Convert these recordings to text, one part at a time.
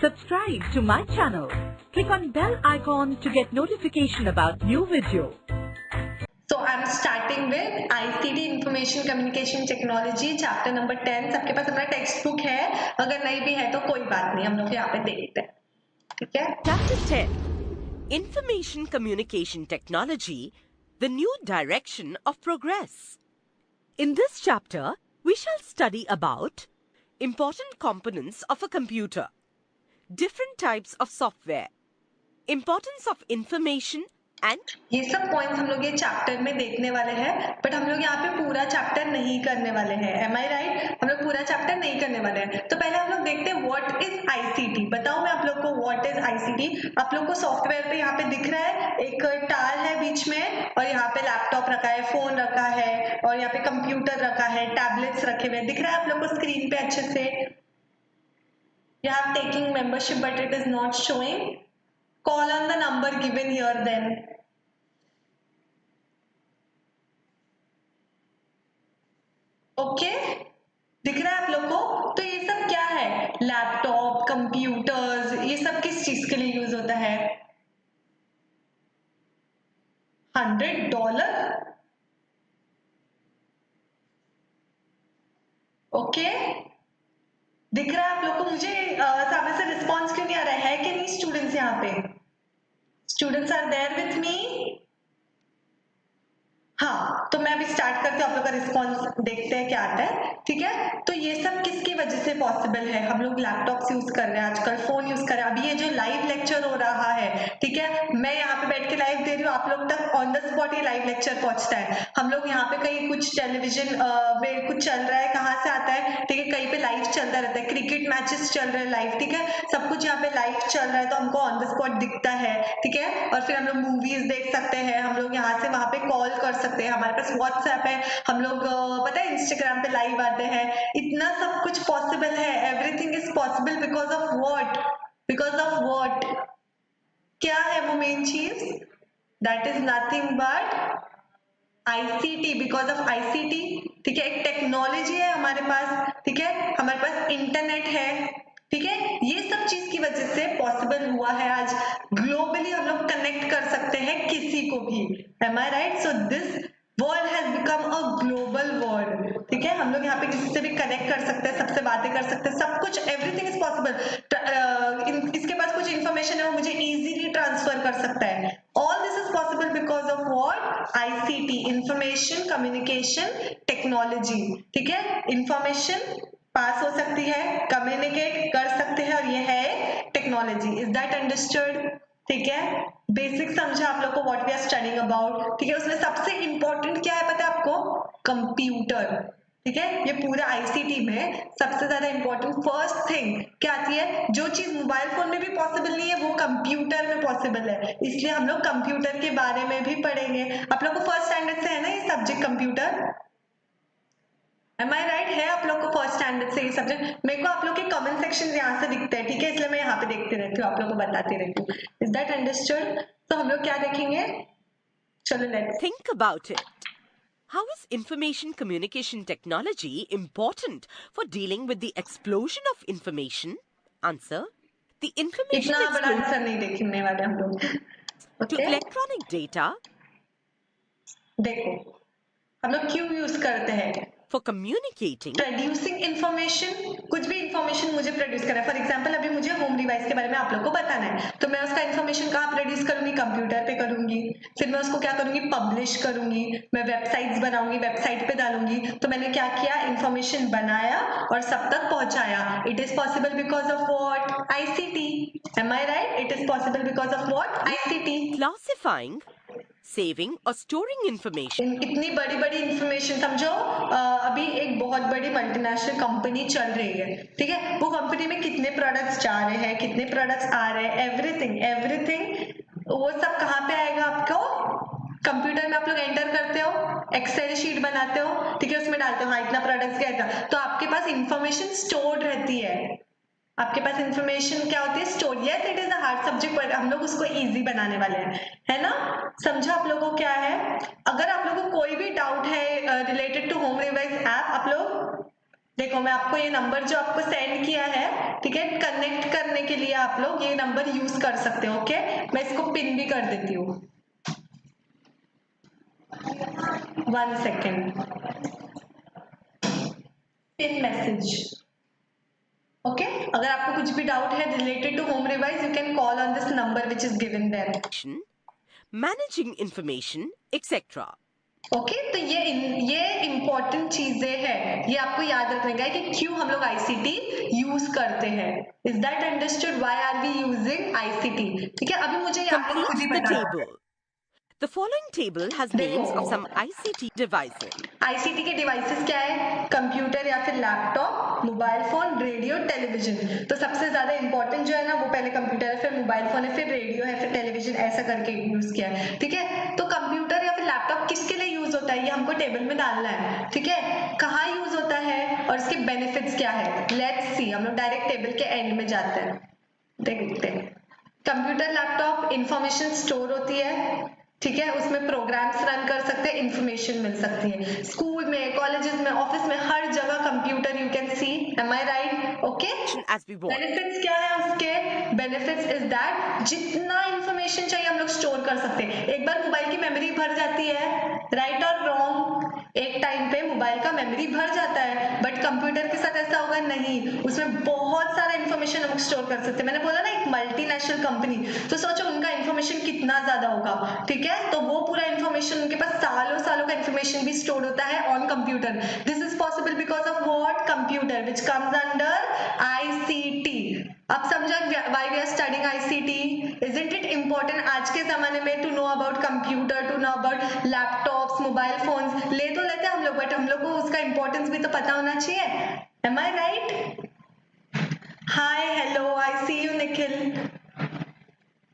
Subscribe to my channel. Click on bell icon to get notification about new video. So I'm starting with ICT Information Communication Technology chapter number 10. सबके पास हमारा text book है, अगर नहीं भी है तो कोई बात नहीं, हम लोग यहाँ पे देखते हैं, ठीक है? Chapter 10 Information Communication Technology, the new direction of progress. In this chapter, we shall study about important components of a computer, different types of software, importance of information and ये सब पॉइंट्स हम लोग ये चैप्टर में देखने वाले हैं, but हम लोग यहाँ पे पूरा चैप्टर नहीं करने वाले हैं. M I right? हम लोग पूरा चैप्टर नहीं करने वाले हैं. तो पहले हम लोग देखते हैं व्हाट इज आईसीटी. बताओ मैं आप लोग को व्हाट इज आईसीटी. आप लोग को सॉफ्टवेयर पे यहाँ पे दिख रहा है, एक टार है बीच में और यहाँ पे लैपटॉप रखा है, फोन रखा है और यहाँ पे कंप्यूटर रखा है, टैबलेट्स रखे हुए. दिख रहा है आप लोग को स्क्रीन पे अच्छे से? You have taking membership but it is not showing. Call on the number given here then. Okay दिख रहा है आप लोग को? तो ये सब क्या है? लैपटॉप, कंप्यूटर्स, ये सब किस चीज के लिए यूज होता है? $100. ओके दिख रहा है आप लोग को? मुझे सामने से रिस्पॉन्स क्यों नहीं आ रहा है कि नहीं स्टूडेंट्स? यहाँ पे students are there with me? हाँ, तो मैं अभी स्टार्ट करती हूँ, आप लोग का रिस्पॉन्स देखते हैं क्या आता है, ठीक है? तो ये सब किसकी वजह से पॉसिबल है? हम लोग लैपटॉप्स यूज कर रहे हैं आजकल, फोन यूज कर रहे हैं. अभी ये जो लाइव लेक्चर हो रहा है, ठीक है, मैं यहाँ पे बैठ के लाइव दे रही हूँ, आप लोग तक ऑन द स्पॉट ये लाइव लेक्चर पहुंचता है. हम लोग यहाँ पे कहीं कुछ टेलीविजन में कुछ चल रहा है, कहाँ से आता है, ठीक है, कहीं पे लाइव चलता रहता है, क्रिकेट मैचेस चल रहे हैं लाइव, ठीक है, सब कुछ यहाँ पे लाइव चल रहा है तो हमको ऑन द स्पॉट दिखता है, ठीक है. और फिर हम लोग मूवीज देख सकते हैं, हम लोग यहाँ से वहां पे कॉल कर सकते हैं, हमारे पास व्हाट्सएप है, हम लोग पता है इंस्टाग्राम पे लाइव आते हैं. इतना सब कुछ पॉसिबल है. Everything is possible because of what? Because of what? क्या है वो मेन चीज? That is nothing but ICT. Because of ICT, ठीक है, एक टेक्नोलॉजी है हमारे पास, ठीक है, हमारे पास इंटरनेट है, ठीक है, ये सब चीज की वजह से पॉसिबल हुआ है. आज ग्लोबली हम लोग कनेक्ट कर सकते हैं किसी को भी. Am I right? So this world has become a global world, ठीक है. हम लोग यहाँ पे किसी से भी कनेक्ट कर सकते हैं, सबसे बातें कर सकते हैं, सब कुछ, एवरीथिंग इज पॉसिबल. इसके पास कुछ इंफॉर्मेशन है, वो मुझे इजीली ट्रांसफर कर सकता है. All this is possible because of what? ICT, information communication technology, ठीक है. इंफॉर्मेशन पास हो सकती है, कम्युनिकेट कर सकते हैं, और ये है टेक्नोलॉजी. Is that understood? ठीक है, बेसिक समझा आप लोग को what we are studying about, ठीक है. उसमें सबसे इंपॉर्टेंट क्या है पता है आपको? कंप्यूटर, ठीक है. ये पूरा आईसीटी में सबसे ज्यादा इंपॉर्टेंट फर्स्ट थिंग क्या आती है? जो चीज मोबाइल फोन में भी पॉसिबल नहीं है वो कंप्यूटर में पॉसिबल है. इसलिए हम लोग कंप्यूटर के बारे में भी पढ़ेंगे. आप लोग को फर्स्ट स्टैंडर्ड से है ना ये subject computer? Am I right? है आप लोग को फर्स्ट स्टैंडर्ड से ये सब्जेक्ट? मेरे को आप लोग के कमेंट सेक्शन यहाँ से दिखते हैं, ठीक है, इसलिए मैं यहाँ पे देखती रहती हूँ, आप लोग को बताती रहती हूँ. Is that understood? तो हम लोग क्या देखेंगे? चलो let's think about it. How is information communication technology important for dealing with the explosion of information? Answer: the information इतना बड़ा explosion आंसर नहीं देखने वाले हम लोग. to ओके electronic data देखो हम लोग क्यों यूज करते हैं? for communicating producing information. कुछ भी इंफॉर्मेशन मुझे प्रोड्यूस करना है. फॉर एग्जांपल अभी मुझे होम डिवाइस के बारे में आप लोग को बताना है, तो मैं उसका इंफॉर्मेशन कहाँ प्रोड्यूस करूंगी? कंप्यूटर पे करूंगी. फिर मैं उसको क्या करूंगी? पब्लिश करूंगी. मैं वेबसाइट्स बनाऊंगी, वेबसाइट पे डालूंगी. तो मैंने क्या किया? इंफॉर्मेशन बनाया और सब तक पहुंचाया. It is possible because of what? ICT. Am I right? It is possible because of what? ICT. classifying, saving or storing information. इतनी बड़ी बड़ी इंफॉर्मेशन समझो. अभी एक बहुत बड़ी मल्टीनेशनल कंपनी चल रही है, ठीक है, वो कंपनी में कितने प्रोडक्ट्स जा रहे हैं, कितने प्रोडक्ट्स आ रहे हैं, एवरीथिंग एवरीथिंग वो सब कहाँ पे आएगा? आपको कंप्यूटर में आप लोग एंटर करते हो, एक्सेल शीट बनाते हो, ठीक है, उसमें डालते हो हाँ इतना प्रोडक्ट्स गया था, तो आपके पास इंफॉर्मेशन स्टोर्ड रहती है. आपके पास इंफॉर्मेशन क्या होती है? Store. Yes it is a hard subject पर हम लोग उसको इजी बनाने वाले हैं, है ना. समझा आप लोगों को क्या है? अगर आप लोगों को कोई भी डाउट है related to home device app, आप लोग देखो मैं आपको ये नंबर जो आपको सेंड किया है, ठीक है, कनेक्ट करने के लिए आप लोग ये नंबर यूज कर सकते हो। ओके, मैं इसको पिन भी कर देती हूँ, 1 सेकेंड। Pin message. ओके, अगर आपको कुछ भी डाउट है related to home revise, you can call on this number which is given there. managing information, etc. Okay, तो ये इम्पोर्टेंट चीजें हैं, ये आपको याद रखने का है कि क्यों हम लोग आईसीटी यूज करते हैं। Is that understood why are we using ICT? ठीक है, अभी मुझे ये आपको खुद ही Complete the बता। table. The following table has names of some ICT devices. ICT के डिवाइसेस क्या है? कंप्यूटर या फिर laptop, mobile phone, radio, television. तो सबसे ज्यादा इंपॉर्टेंट जो है ना वो पहले कंप्यूटर है, फिर मोबाइल फोन है, फिर रेडियो है, फिर टेलीविजन, ऐसा करके यूज किया है। ठीक है, तो कंप्यूटर या फिर लैपटॉप किसके लिए यूज होता है ये हमको टेबल में डालना है। ठीक है, कहाँ यूज होता है और इसके बेनिफिट्स क्या है, लेट्स सी। हम लोग डायरेक्ट टेबल के एंड में जाते हैं, देखते हैं। कंप्यूटर लैपटॉप इंफॉर्मेशन स्टोर होती है, ठीक है, उसमें प्रोग्राम्स रन कर सकते हैं, इंफॉर्मेशन मिल सकती है। स्कूल में, कॉलेजेस में, ऑफिस में, हर जगह computer you can see. Am I right? Okay, As we want. Benefits क्या है उसके? बेनिफिट्स इज दैट जितना इंफॉर्मेशन चाहिए हम लोग स्टोर कर सकते हैं। एक बार मोबाइल की मेमोरी भर जाती है, राइट और रॉन्ग, एक टाइम पे मोबाइल का मेमोरी भर जाता है, बट कंप्यूटर के साथ ऐसा होगा नहीं, उसमें बहुत सारा इंफॉर्मेशन हम स्टोर कर सकते हैं। मैंने बोला ना एक मल्टीनेशनल कंपनी, तो सोचो उनका इंफॉर्मेशन कितना ज्यादा होगा। ठीक है, तो वो पूरा इंफॉर्मेशन उनके पास सालों सालों का इंफॉर्मेशन भी स्टोर होता है on computer. This is possible because of what? Computer, which comes under ICT. अब समझा why we are studying ICT? Isn't it important आज के जमाने में to know about computer, to know about laptops, mobile phones? ले तो लेते हैं हम लोग, बट हम लोग को उसका इंपॉर्टेंस भी तो पता होना चाहिए। Am I right? Hi, hello, I see you Nikhil.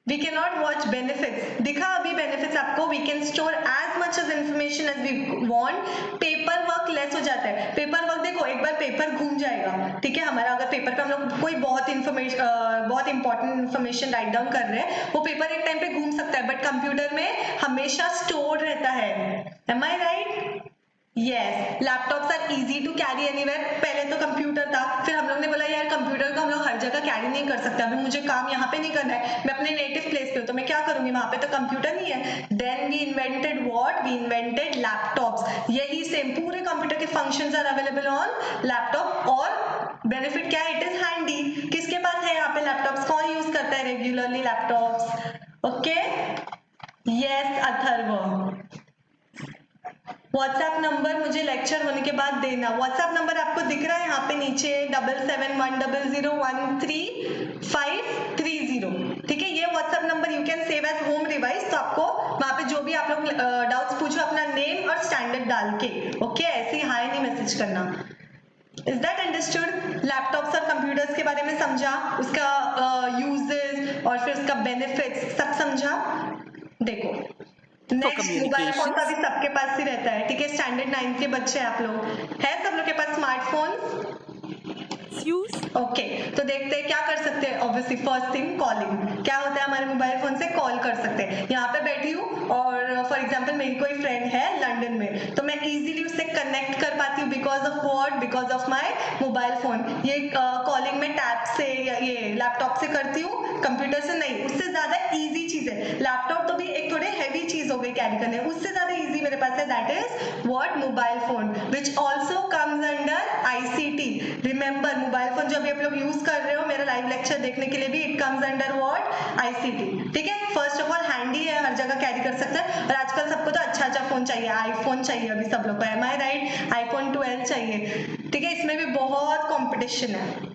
We cannot watch benefits. दिखा अभी benefits आपको। We can store as much as information as we want. Paper work less हो जाता है। पेपर वर्क देखो, एक बार पेपर घूम जाएगा, ठीक है, हमारा अगर पेपर पे हम लोग कोई बहुत इंपॉर्टेंट इन्फॉर्मेशन राइट डाउन कर रहे हैं, वो पेपर एक टाइम पे घूम सकता है, बट कंप्यूटर में हमेशा स्टोर रहता है। Am I right? Yes, laptops are easy to carry anywhere. पहले तो कंप्यूटर था, फिर हम लोग ने बोला यार कंप्यूटर को हम लोग हर जगह कैरी नहीं कर सकते, अभी मुझे काम यहाँ पे नहीं करना है, मैं अपने नेटिव प्लेस पे हूँ, तो मैं क्या करूंगी, वहां पे तो कंप्यूटर नहीं है। Then we invented what? We invented laptops. यही सेम, पूरे कंप्यूटर के functions are available on laptop. और बेनिफिट क्या है? It is handy. किसके पास है यहाँ पे लैपटॉप्स? कौन यूज करता है regularly laptops? Okay, yes Atharva. WhatsApp number मुझे लेक्चर होने के बाद देना। व्हाट्सएप नंबर आपको दिख रहा है यहाँ पे नीचे, 7710013530। ठीक है, ये WhatsApp number you can save age home revise. तो आपको वहां पे जो भी आप लोग डाउट्स पूछो, अपना नेम और स्टैंडर्ड डाल के, ओके, ऐसे ही हाय नहीं मैसेज करना। Is that understood? लैपटॉप्स और कंप्यूटर्स के बारे में समझा, उसका यूजेस और फिर उसका बेनिफिट्स सब समझा। देखो नेक्स्ट, मोबाइल फोन का भी सबके पास ही रहता है, ठीक है, स्टैंडर्ड 9 के बच्चे आप लोग है, सब लोग के पास स्मार्टफोन। ओके, तो देखते हैं क्या कर सकते हैं। Obviously first thing calling. क्या होता है, हमारे मोबाइल फोन से कॉल कर सकते हैं। यहाँ पे बैठी हूँ और फॉर एग्जांपल मेरी कोई फ्रेंड है लंदन में, तो मैं इजीली उससे कनेक्ट कर पाती हूँ because of what? Because of my mobile phone. ये कॉलिंग में टैब से या ये लैपटॉप से करती हूँ, कंप्यूटर से नहीं। उससे ज्यादा इजी चीज है लैपटॉप, तो भी एक थोड़े हैवी चीज हो गई कैरी करने, उससे ज्यादा इजी मेरे पास है, that is what? Mobile phone, which also comes under ICT. Remember, mobile phone जो अभी आप लोग यूज कर रहे हो मेरा लाइव लेक्चर देखने के लिए भी, it comes under what? ICT. ठीक है, फर्स्ट ऑफ ऑल हैंडी है, हर जगह कैरी कर सकते हैं, और आजकल सबको तो अच्छा अच्छा फोन चाहिए, आईफोन चाहिए अभी सब लोग को। M I right? आईफोन 12 चाहिए। ठीक है, इसमें भी बहुत कॉम्पिटिशन है।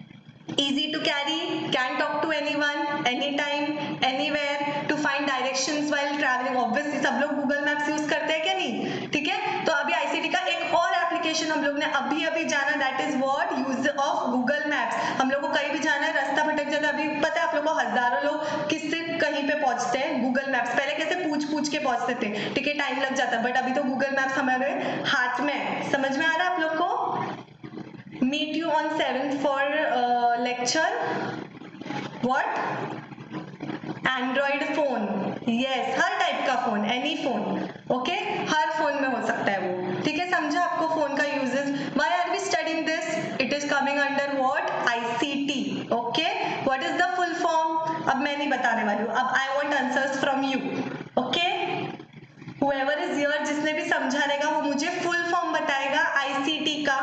easy to carry, can talk to anyone, anytime, anywhere, to find directions while traveling. Obviously सब लोग गूगल मैप्स यूज करते हैं क्या नहीं? ठीक है, तो अभी आईसीटी का एक और एप्लीकेशन हम लोग ने अभी अभी जाना, that is what? Use of Google maps. हम लोग को कहीं भी जाना है, रास्ता भटक जाता है, अभी पता है आप लोग को हजारों लोग किससे कहीं पे पहुंचते हैं? Google maps. पहले कैसे पूछ के पहुंचते थे, ठीक है, टाइम लग जाता, बट अभी तो गूगल मैप्स हमारे हाथ में है। समझ में आ रहा है आप लोग को? Meet you on 7th for lecture. What? Android phone. Yes, her type का फोन, एनी फोन, ओके, हर फोन में हो सकता है वो। ठीक है, समझा आपको फोन का uses? Why are we studying this? Coming under what, ICT. Okay, what is the full form? अब मैं नहीं बताने वाली हूँ, अब I want answers from you. Okay, whoever is here, जिसने भी समझा रहेगा वो मुझे फुल फॉर्म बताएगा आईसीटी का.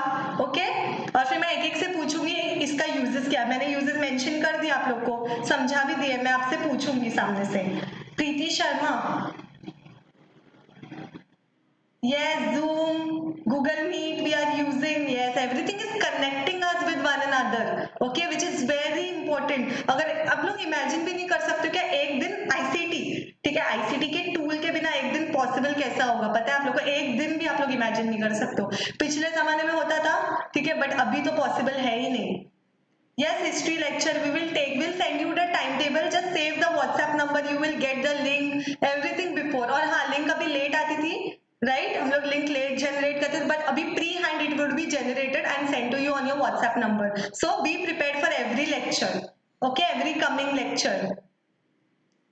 ओके, और फिर मैं एक एक से पूछूंगी इसका यूजेस क्या है. मैंने यूजेस मेंशन कर दिया, आप लोग को समझा भी दिए. मैं आपसे पूछूंगी सामने से. प्रीति Sharma, yes, Zoom, Google Meet we are using. Yes, everything is connecting us with one another. Okay, which is very important. अगर आप लोग इमेजिन भी नहीं कर सकते क्या एक दिन आईसीटी, ठीक है, आईसीटी के टूल के बिना एक दिन पॉसिबल कैसा होगा, पता है आप लोग को? एक दिन भी आप लोग इमेजिन नहीं कर सकते हो. पिछले जमाने में होता था, ठीक है, बट अभी तो पॉसिबल है ही नहीं. Yes, history lecture we will take. We'll send you the timetable. Just save the WhatsApp number. You will get the link. Everything before. और हाँ, लिंक अभी लेट आती थी, राइट? हम लोग लिंक लेट जनरेट करते थे, बट अभी pre hand it would be generated and send to you on your WhatsApp number. So be prepared for every lecture. Okay, every coming lecture,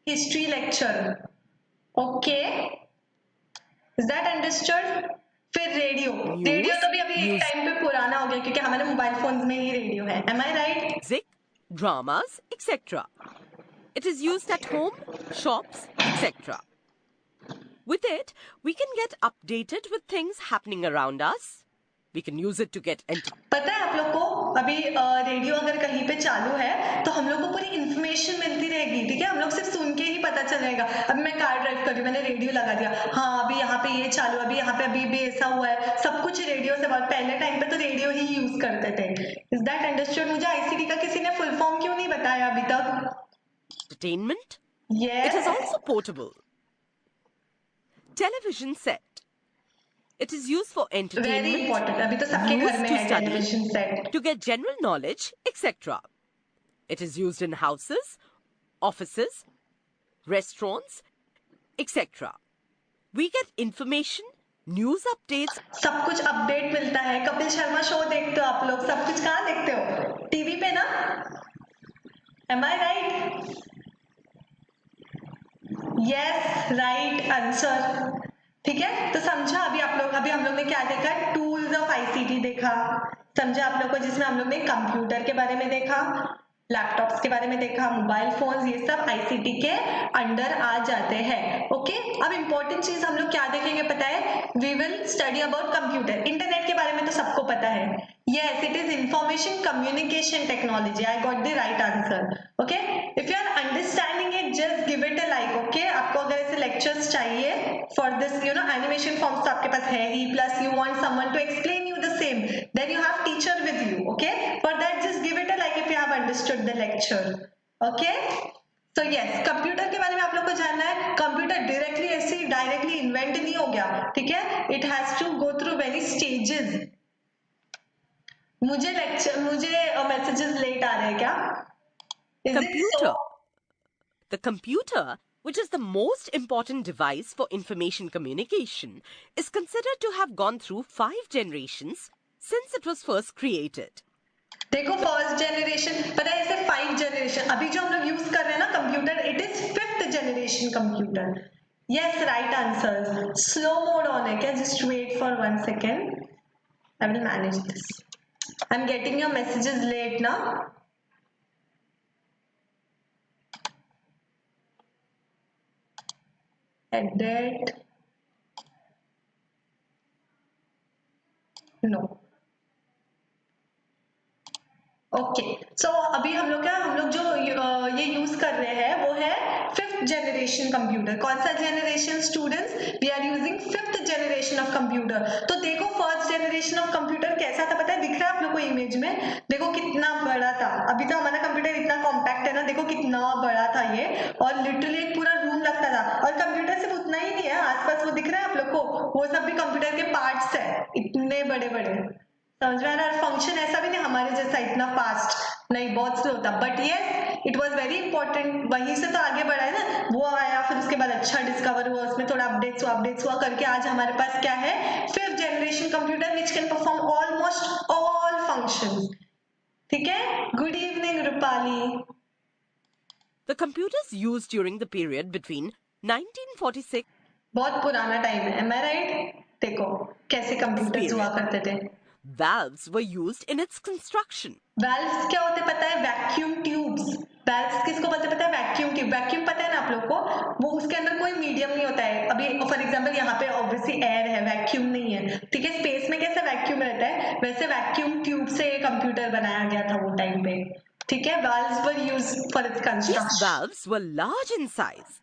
history lecture. Okay, is that understood? फिर radio. Radio तो भी अभी एक time पे पुराना हो गया क्योंकि हमारे मोबाइल फोन्स में ही रेडियो है. Am I right? Music, dramas, etc. It is used at home, shops, etc. With it, we can get updated with things happening around us. We can use it to get पता है आप लोग को, अभी radio अगर कहीं पे चालू है तो हम लोग को पूरी इन्फॉर्मेशन मिलती रहेगी, ठीक है? हम लोग सिर्फ सुन के ही पता चल जाएगा. अभी मैं कार ड्राइव कर रही हूँ, मैंने रेडियो लगा दिया, हाँ अभी यहाँ पे ये चालू है, अभी यहाँ पे अभी भी ऐसा हुआ है, सब कुछ रेडियो से. बात पहले टाइम पे तो रेडियो ही यूज करते थे. Is that understood? मुझे आईसीटी का किसी ने फुल फॉर्म क्यों नहीं बताया अभी तक? entertainment. Yes. It is also portable. Television set. It is used for entertainment. Very important. अभी तो सबके घर में है used to television set. study, to get general knowledge, etc. It is used in houses, offices, restaurants, etc. We get information, news updates. सब कुछ update मिलता है. कपिल शर्मा शो देखते हो आप लोग? सब कुछ कहाँ देखते हो? टीवी पे ना? Am I right? Yes, right answer. ठीक है, तो समझा अभी आप लोग, अभी हम लोग ने क्या देखा? टूल्स ऑफ आईसीटी देखा. समझा आप लोग को, जिसमें हम लोग ने कंप्यूटर के बारे में देखा, लैपटॉप्स के बारे में देखा, मोबाइल फोन्स, ये सब आईसीटी के अंडर आ जाते हैं. ओके, अब इंपॉर्टेंट चीज हम लोग क्या देखेंगे पता है? We will study about computer. Internet के बारे में तो सबको पता है. Yes, it is information communication technology. I got the right answer. Okay, if you are understanding it just give it a like. Okay, आपको अगर ऐसे लेक्चर्स चाहिए for this, you know, animation forms तो आपके पास है ही, plus you want someone to explain you the same, then you have teacher with you. Okay, for that just give it a like if you have understood the lecture. Okay, तो yes, computer के बारे में आप लोग को जानना है. Computer directly ऐसे डायरेक्टली इन्वेंट नहीं हो गया, ठीक है? It has to go through very stages. मुझे मैसेजेस लेट आ रहे हैं क्या? Is it Computer. so? The computer, which is the most important device for information communication, is considered to have gone through 5 generations since it was first created. देखो, first generation, पता है ऐसे 5 generation. अभी जो हम लोग यूज कर रहे हैं ना computer, it is 5th generation computer. Yes, right answer. Slow mode on है क्या? Just wait for 1 second. I will manage this. I am getting your messages late ना. Edit. No. ओके, सो अभी हम लोग जो ये यूज कर रहे हैं वो है 5th जनरेशन कंप्यूटर. कौन सा generation students? We are using 5th generation of computer. तो देखो फर्स्ट जनरेशन ऑफ कंप्यूटर कैसा था पता है? दिख रहा है आप लोग को इमेज में? देखो कितना बड़ा था. अभी तो हमारा कंप्यूटर इतना कॉम्पैक्ट है ना, देखो कितना बड़ा था ये, और लिटरली एक पूरा रूम लगता था. और कंप्यूटर सिर्फ उतना ही नहीं है, आसपास वो दिख रहा है आप लोग को, वो सब भी कंप्यूटर के पार्ट्स है, इतने बड़े बड़े. समझ में आ रहा है? फंक्शन ऐसा भी नहीं हमारे जैसा इतना फास्ट नहीं, बहुत स्लो था. But yes, it was very important. वहीं से तो आगे बढ़ा है ना, वो आया, फिर उसके बाद अच्छा डिस्कवर हुआ, उसमें थोड़ा अपडेट्स हुआ करके आज हमारे पास क्या है? 5th generation computer which can perform almost all functions. ठीक है, good evening Rupali. The computers used during the period between 1946. बहुत पुराना टाइम है, एम आई राइट? देखो कैसे कंप्यूटर्स हुआ करते थे. valves were used in its construction. Valves क्या होते पता है? Vacuum tubes. वेल्व्स किसको बोलते पता है? Vacuum tube. वैक्यूम पता है ना आप लोग को? वो उसके अंदर कोई मीडियम नहीं होता है। अभी फॉर एग्जांपल यहाँ पे ऑब्वियसली एयर है, वैक्यूम नहीं है, ठीक है। स्पेस में कैसे वैक्यूम रहता है, वैसे वैक्यूम ट्यूब से कंप्यूटर बनाया गया था वो टाइम पे, ठीक है। valves were used for its These construction. valves were large in size.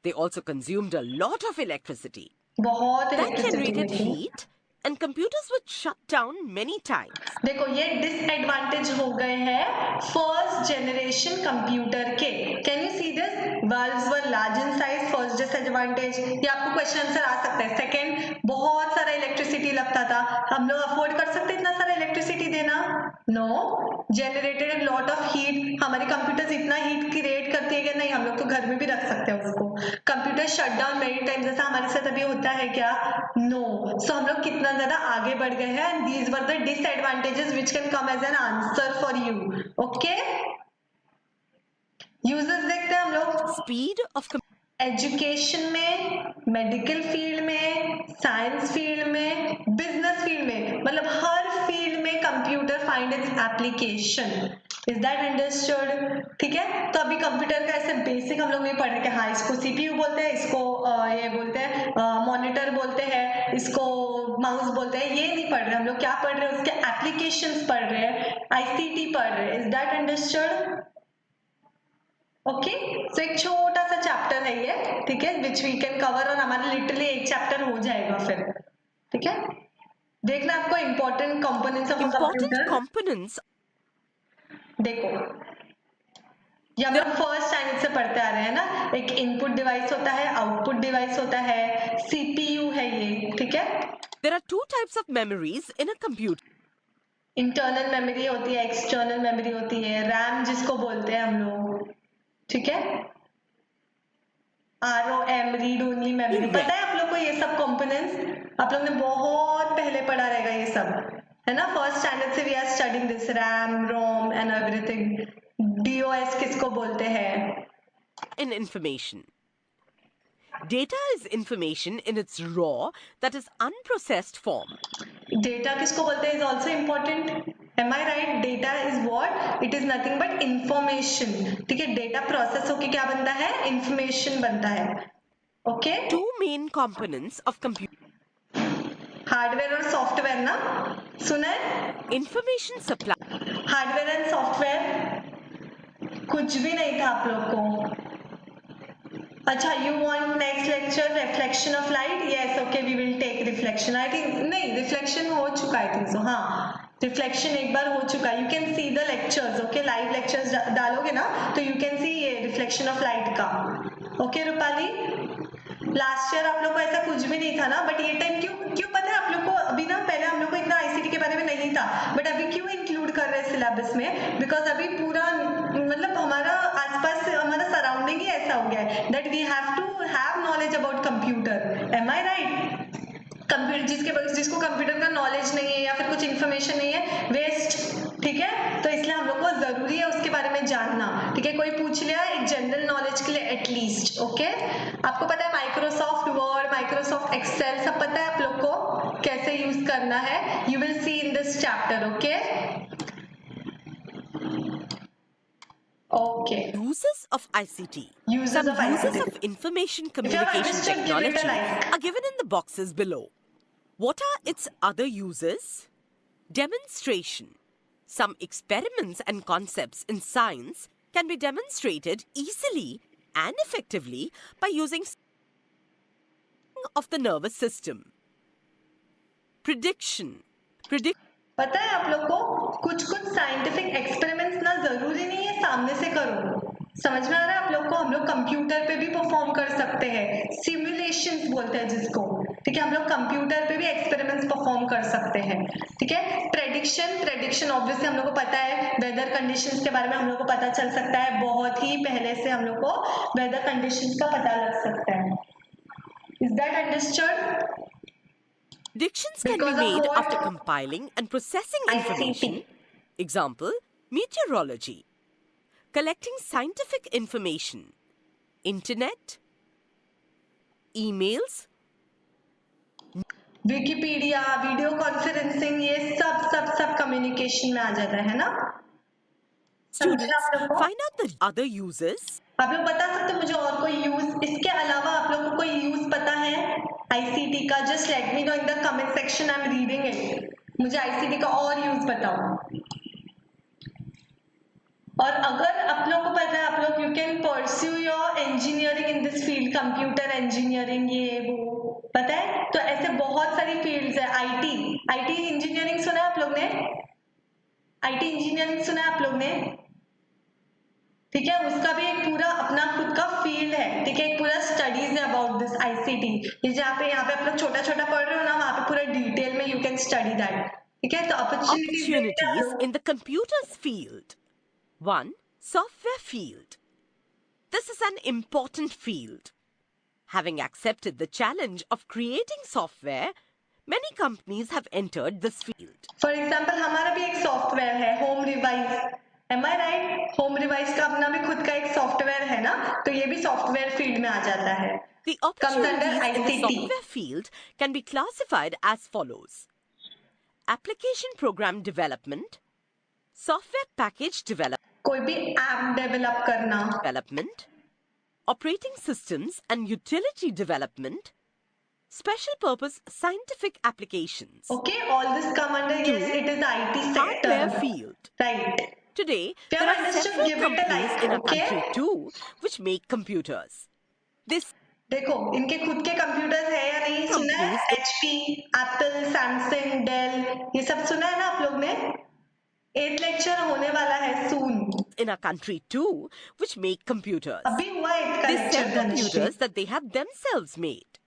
They also consumed a lot of electricity. बहुत That electricity generated heat, and computers would shut down many times. देखो ये disadvantage हो गए हैं first generation computer के। Can you see this? valves were large in size, first disadvantage. ये आपको question answer आ सकता है। सेकंड, बहुत सारा इलेक्ट्रिसिटी लगता था। हम लोग अफोर्ड कर सकते इतना सारा इलेक्ट्रिसिटी देना? No. Generated a lot of heat. हमारे कंप्यूटर्स इतना हीट क्रिएट करती है कि नहीं, हम लोग तो घर में भी रख सकते हैं उसको। Computer shut down many times, जैसा हमारे साथ अभी होता है क्या? नो। सो हम लोग कितना ज्यादा आगे बढ़ गए हैं, and these were the disadvantages which can come as an answer for you. Okay, users देखते हैं हम लोग। Speed of एजुकेशन में, मेडिकल फील्ड में, साइंस फील्ड में, बिजनेस फील्ड में, मतलब हर फील्ड में computer find its application. Is that understood? ठीक है। तो अभी कंप्यूटर का ऐसे बेसिक हम लोग नहीं पढ़ रहे कि हाँ इसको सीपीयू बोलते हैं, इसको ये बोलते हैं मॉनिटर बोलते हैं, इसको माउस बोलते हैं, ये नहीं पढ़ रहे हम लोग। क्या पढ़ रहे हैं? उसके एप्लीकेशंस पढ़ रहे हैं, आईसीटी पढ़ रहे हैं। Is that understood? ओके, सो एक छोटा सा चैप्टर है ये, ठीक है, विच वी कैन कवर, और हमारा लिटरली एक चैप्टर हो जाएगा फिर, ठीक है। देखना आपको important components of computer. components. देखो ये हम लोग फर्स्ट टाइम से पढ़ते आ रहे हैं ना। एक इनपुट डिवाइस होता है, आउटपुट डिवाइस होता है, सीपीयू है ये, ठीक है। There are two types of memories in a computer. Internal memory होती है, एक्सटर्नल मेमोरी होती है, रैम जिसको बोलते हैं हम लोग, ठीक है। ROM, रीड ओनली मेमोरी, पता है आप लोग को ये सब कंपोनेंट्स? आप लोग ने बहुत पहले पढ़ा रहेगा ये सब, है ना। फर्स्ट स्टैंडर्ड से we are studying this, RAM, ROM and everything. DOS किसको बोलते हैं? In information. Data is information in its raw, that is unprocessed form. Data किसको बोलते हैं? Is also important. Am I right? Data is what? It is nothing but information, ठीक है। Data process होके क्या बनता है? इंफॉर्मेशन बनता है। Okay, Two main components of computer. Hardware और सॉफ्टवेयर ना, सुना है? Information supply. Hardware and software कुछ भी नहीं था आप लोग को। अच्छा, you want next lecture reflection of light? Yes, okay, we will take reflection. I think नहीं, रिफ्लेक्शन हो चुका, आई थिंक सो। हाँ, रिफ्लेक्शन एक बार हो चुका। You can see the lectures, okay. Live lectures डालोगे ना तो यू कैन सी ये रिफ्लेक्शन ऑफ लाइट का। ओके रूपाली, लास्ट ईयर आप लोग को ऐसा कुछ भी नहीं था ना, बट ये टाइम क्यों क्यों पता है आप लोग को? अभी ना पहले हम लोग को इतना आईसीटी के बारे में नहीं था, बट अभी क्यों इंक्लूड कर रहे हैं सिलेबस में? बिकॉज अभी पूरा मतलब हमारा आसपास हमारा सराउंडिंग ही ऐसा हो गया है that we have to have knowledge about computer. Am I right? Computer जिसको कंप्यूटर का नॉलेज नहीं है या फिर कुछ इन्फॉर्मेशन नहीं है, वेस्ट, ठीक है। तो इसलिए हम लोग को जरूरी है उसके बारे में जानना, ठीक है। कोई पूछ लिया एक जनरल नॉलेज के लिए एटलीस्ट, ओके। आपको पता है माइक्रोसॉफ्ट वर्ड, माइक्रोसॉफ्ट एक्सेल सब पता है आप लोग को कैसे यूज करना है? You will see in this chapter, okay. Okay. Uses of ICT. Uses Some of uses ICT. of information If you have communication understood, give it a technology like. are given in the boxes below. What are its other uses? Demonstration. Some experiments and concepts in science can be demonstrated easily and effectively by using of the nervous system. Prediction. पता है आप लोग को कुछ scientific experiments ना जरूरी नहीं है सामने से करो। समझ में आ रहा है आप लोग को? हम लोग कंप्यूटर पे भी परफॉर्म कर सकते हैं, सिमुलेशंस बोलते हैं जिसको, ठीक है। हम लोग कंप्यूटर पे भी एक्सपेरिमेंट्स परफॉर्म कर सकते हैं, ठीक है। प्रेडिक्शन ऑब्वियसली हम लोग को पता है, वेदर कंडीशंस के बारे में हम लोग को पता चल सकता है, बहुत ही पहले से हम लोग को वेदर कंडीशंस का पता लग सकता है। Is that understood? Predictions can be made after compiling and processing information. Example, meteorology. Collecting scientific information. Internet. Emails. Wikipedia, video conferencing, ये कम्युनिकेशन में आ जाता है ना। Students, समझा आप लोग को? find out the other uses. आप लोग बता सकते हो मुझे और कोई यूज, इसके अलावा आप लोग को कोई यूज पता है आईसीटी का? Just let me know in the comment section, I am reading it. मुझे आईसीटी का और यूज बताओ। और अगर आप लोग को पता है, आप लोग you can pursue your engineering in this field, computer engineering, ये वो पता है, तो ऐसे बहुत सारी फील्ड्स है। आईटी इंजीनियरिंग सुना है आप लोग ने? आईटी इंजीनियरिंग सुना है आप लोग ने? ठीक है, उसका भी एक पूरा अपना खुद का फील्ड है। ठीक है, एक पूरा स्टडीज है अबाउट दिस आईसीटी। जहाँ पे यहाँ पे आप लोग छोटा छोटा पढ़ रहे हो ना, वहाँ पे पूरा डिटेल में यू कैन स्टडी दैट। ठीक है, तो Opportunities in the computers field. 1. Software field. This is an important field. Having accepted the challenge of creating software, many companies have entered this field. For example हमारा भी एक software है home revise, M I right? Home revise का अपना भी खुद का एक सॉफ्टवेयर है ना, तो ये भी सॉफ्टवेयर फील्ड में आ जाता है। The opportunities in the software field can be classified as follows. Application program development, software package कोई भी ऐप डेवलप करना, development, operating systems and utility development, special purpose scientific applications. okay, all this come under, yes, it is IT sector, Hardware field. right? Today, We there have are understood, several give it a companies like, in our okay? country too which make computers. This देखो इनके खुद के computers है या नहीं, सुना है? Companies- HP, Apple, Samsung, Dell, ये सब सुना है ना आप लोग ने? 8th लेक्चर होने वाला है सून। in our country too which make computers. अभी हुआ 8th का They lecture sell computers that they have themselves made.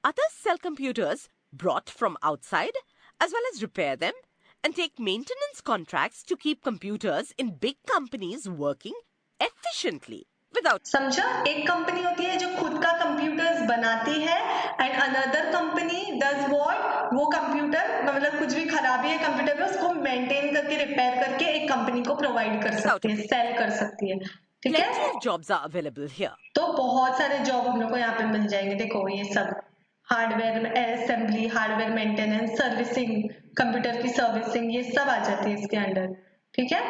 Others sell computers brought from outside as well as repair them and take maintenance contracts to keep computers in big companies working efficiently without. समझा? एक company होती है जो खुद का computers बनाती है and another company does what, वो कंप्यूटर मतलब कुछ भी खराबी है कंप्यूटर में उसको मेंटेन करके रिपेयर करके एक कंपनी को प्रोवाइड कर सकती है, सेल कर सकती है। ठीक Plenty है, of jobs are available here. तो बहुत सारे जॉब हम लोग को यहाँ पे मिल जाएंगे। देखो ये सब hardware assembly, hardware maintenance, servicing, computer की सर्विसिंग, ये सब आ जाती है इसके अंडर। ठीक है,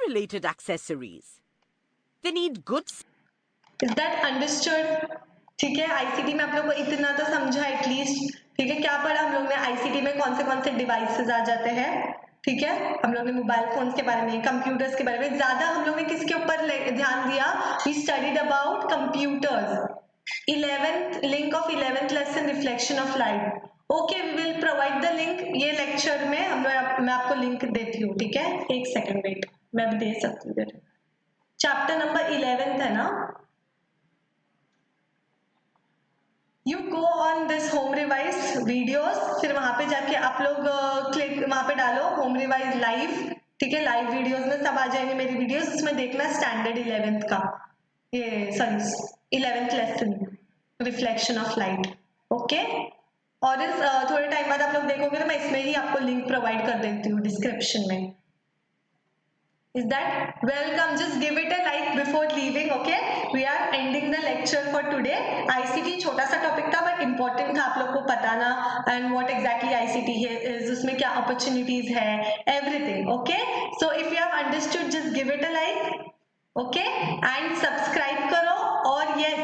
Related accessories. They need good is that understood? ठीक है, आईसीटी में आप लोग को इतना तो समझा एटलीस्ट। ठीक है, क्या पढ़ा हम लोग ने आईसीटी में? कौन से डिवाइसेस आ जाते हैं? ठीक है, हम लोग ने मोबाइल फोन्स के बारे में, कंप्यूटर्स के बारे में, ज्यादा हम लोग ने किसके ऊपर ध्यान दिया? We studied about computers. 11th link of 11th lesson, reflection of light. Okay, we will provide the link ये लेक्चर में, मैं आपको लिंक देती हूँ। ठीक है, एक सेकेंड वेट, मैं भी दे सकती हूँ। चैप्टर नंबर 11th है ना, you go on this home revise videos, फिर वहां पे जाके आप लोग क्लिक वहां पे डालो होम रिवाइज लाइव। ठीक है, लाइव वीडियोस में सब आ जाएंगे मेरी वीडियोस, उसमें देखना स्टैंडर्ड 11th का, ये sorry 11th lesson, reflection of light. Okay, और इस थोड़े टाइम बाद आप लोग देखोगे तो मैं इसमें ही आपको लिंक प्रोवाइड कर देती हूँ डिस्क्रिप्शन में। Is that welcome? Just give it a like before leaving. Okay, we are ending the lecture for today. ICT छोटा सा टॉपिक था बट इम्पोर्टेंट था आप लोग को बताना, and what exactly ICT is, उसमें क्या opportunities है, everything. Okay, so if you have understood, just give it a like. Okay, and subscribe करो। और yes,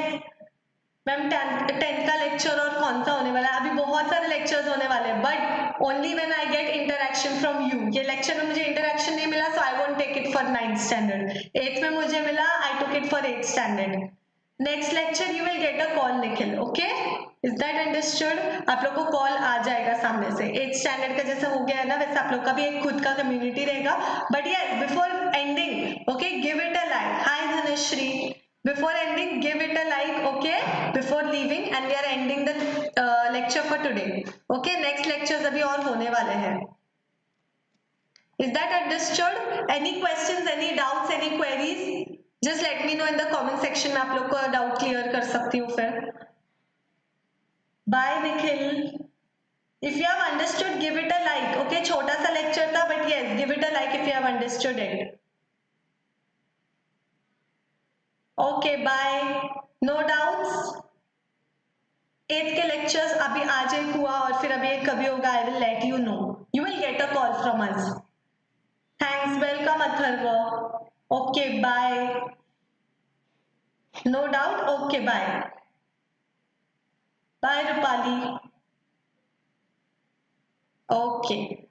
मैम 10th का लेक्चर और कौन सा होने वाला है? अभी बहुत सारे लेक्चर्स होने वाले हैं, but only when I get interaction from you. ये लेक्चर में मुझे इंटरेक्शन नहीं मिला, so I won't take it for 9th standard. 8th में मुझे मिला, I took it for 8th standard. Next lecture you will get a call Nikhil. Okay, is that understood? आप लोग को कॉल आ जाएगा सामने से। 8th स्टैंडर्ड का जैसा हो गया है ना, वैसे आप लोग का भी एक खुद का कम्युनिटी रहेगा। But yes, before ending, okay, give it a like. Hi Dhanashree, before ending give it a like, okay, before leaving, and we are ending the lecture for today. Okay, next lectures abhi aur hone wale hain. Is that understood? Any questions, any doubts, any queries? Just let me know in the comment section, मैं आप लोग को doubt clear कर सकती हूँ फिर। Bye Nikhil. If you have understood, give it a like. Okay, छोटा सा lecture था, but yes, give it a like if you have understood it. Okay, bye. No doubts? Eight के लेक्चर्स अभी आज एक हुआ और फिर अभी एक कभी होगा. I will let you know. You will get a call from us. Thanks. Welcome Atharva. Okay bye. No doubt. Okay bye. Bye Rupali. Okay.